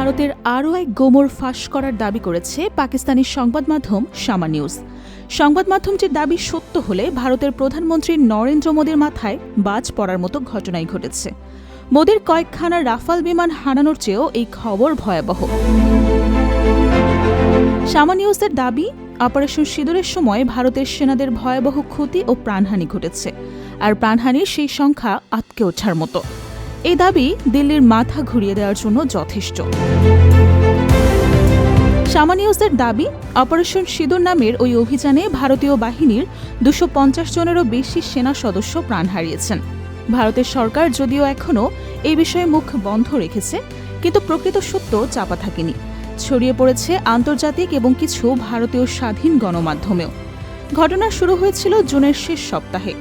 ভারতের আরও এক গোমর ফাঁস করার দাবি করেছে পাকিস্তানি সংবাদ মাধ্যম শামা নিউজ। সংবাদ মাধ্যমটির দাবি সত্য হলে ভারতের প্রধানমন্ত্রী নরেন্দ্র মোদীর মাথায় বাজ পড়ার মতো ঘটনাই ঘটেছে। মোদীর কয়েকখানা রাফাল বিমান হারানোর চেয়েও এই খবর ভয়াবহ। শামা নিউজের দাবি, অপারেশন সিঁদুরের সময় ভারতের সেনাদের ভয়াবহ ক্ষতি ও প্রাণহানি ঘটেছে, আর প্রাণহানির সেই সংখ্যা আঁতকে ওঠার মতো। এই দাবি দিল্লির মাথা ঘুরিয়ে দেওয়ার জন্য যথেষ্ট। শামা নিউজের দাবি, অপারেশন সিঁদুর নামের ওই অভিযানে ভারতীয় বাহিনীর 250 জনেরও বেশি সেনা সদস্য প্রাণ হারিয়েছেন। ভারতের সরকার যদিও এখনও এই বিষয়ে মুখ বন্ধ রেখেছে, কিন্তু প্রকৃত সত্য চাপা থাকেনি, ছড়িয়ে পড়েছে আন্তর্জাতিক এবং কিছু ভারতীয় স্বাধীন গণমাধ্যমেও। ঘটনা শুরু হয়েছিল জুনের শেষ সপ্তাহে,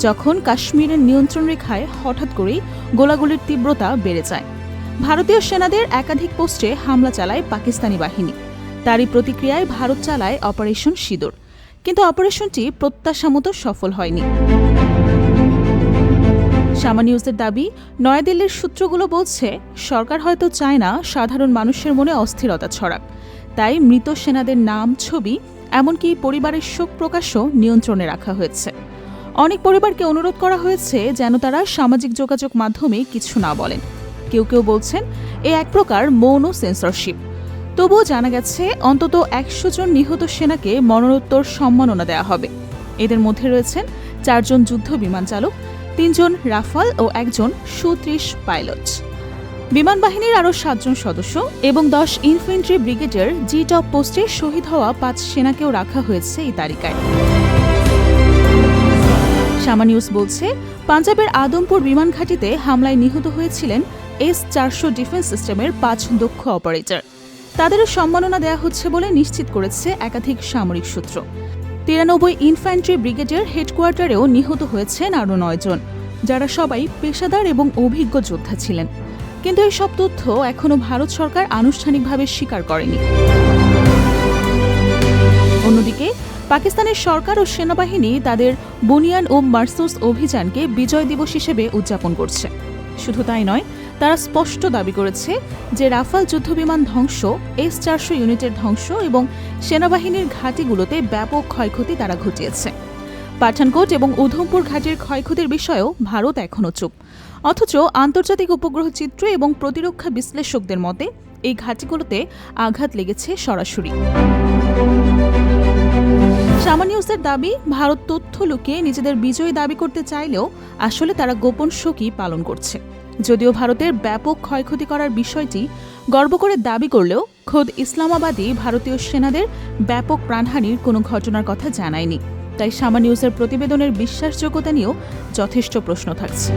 যখন কাশ্মীরের নিয়ন্ত্রণ রেখায় হঠাৎ করেই গোলাগুলির তীব্রতা বেড়ে যায়। ভারতীয় সেনাদের একাধিক পোস্টে হামলা চালায় পাকিস্তানি বাহিনী। তারই প্রতিক্রিয়ায় ভারত চালায় অপারেশন সিঁদুর, কিন্তু অপারেশনটি প্রত্যাশামতো সফল হয়নি। শামা নিউজের দাবি, নয়াদিল্লির সূত্রগুলো বলছে সরকার হয়তো চায় না সাধারণ মানুষের মনে অস্থিরতা ছড়াক, তাই মৃত সেনাদের নাম, ছবি, এমনকি পরিবারের শোক প্রকাশও নিয়ন্ত্রণে রাখা হয়েছে। অনেক পরিবারকে অনুরোধ করা হয়েছে যেন তারা সামাজিক যোগাযোগ মাধ্যমে কিছু না বলেন। কেউ কেউ বলছেন এ এক প্রকার মৌন সেন্সরশিপ। তবুও জানা গেছে অন্তত 100 জন নিহত সেনাকে মরণোত্তর সম্মাননা দেওয়া হবে। এদের মধ্যে রয়েছেন 4 জন যুদ্ধ বিমান চালক, 3 জন রাফাল ও 1 জন সু-30 পাইলট। বিমান বাহিনীর আরও 7 জন সদস্য এবং 10 ইনফ্যান্ট্রি ব্রিগেডের জি-টপ পোস্টে শহীদ হওয়া 5 সেনাকেও রাখা হয়েছে এই তালিকায়। শামা নিউজ বলছে, পাঞ্জাবের আদমপুর বিমান ঘাঁটিতে হামলায় নিহত হয়েছিলেন S-400 ডিফেন্স সিস্টেমের 5 দক্ষ অপারেটর। তাদেরও সম্মাননা দেওয়া হচ্ছে বলে নিশ্চিত করেছে একাধিক সামরিক সূত্র। 93 ইনফ্যান্ট্রি ব্রিগেডের হেডকোয়ার্টারেও নিহত হয়েছেন আরও 9 জন, যারা সবাই পেশাদার এবং অভিজ্ঞ যোদ্ধা ছিলেন। কিন্তু এই সব তথ্য এখনও ভারত সরকার আনুষ্ঠানিকভাবে স্বীকার করেনি। অন্যদিকে পাকিস্তানের সরকার ও সেনাবাহিনী তাদের বুনিয়ান ও মারসুস অভিযানকে বিজয় দিবস হিসেবে উদযাপন করছে। শুধু তাই নয়, তারা স্পষ্ট দাবি করেছে যে রাফাল যুদ্ধবিমান ধ্বংস, S-400 ইউনিটের ধ্বংস এবং সেনাবাহিনীর ঘাঁটিগুলোতে ব্যাপক ক্ষয়ক্ষতি তারা ঘটিয়েছে। পাঠানকোট এবং উধমপুর ঘাঁটির ক্ষয়ক্ষতির বিষয়েও ভারত এখনও চুপ। অথচ আন্তর্জাতিক উপগ্রহ চিত্র এবং প্রতিরক্ষা বিশ্লেষকদের মতে এই ঘাঁটিগুলোতে আঘাত লেগেছে সরাসরি। শামা নিউজের দাবি, ভারত তথ্য লুকিয়ে নিজেদের বিজয় দাবি করতে চাইলেও আসলে তারা গোপন শোকই পালন করছে। যদিও ভারতের ব্যাপক ক্ষয়ক্ষতি করার বিষয়টি গর্ব করে দাবি করলেও খোদ ইসলামাবাদই ভারতীয় সেনাদের ব্যাপক প্রাণহানির কোনো ঘটনার কথা জানায়নি। তাই শামা নিউজের প্রতিবেদনের বিশ্বাসযোগ্যতা নিয়েও যথেষ্ট প্রশ্ন থাকছে।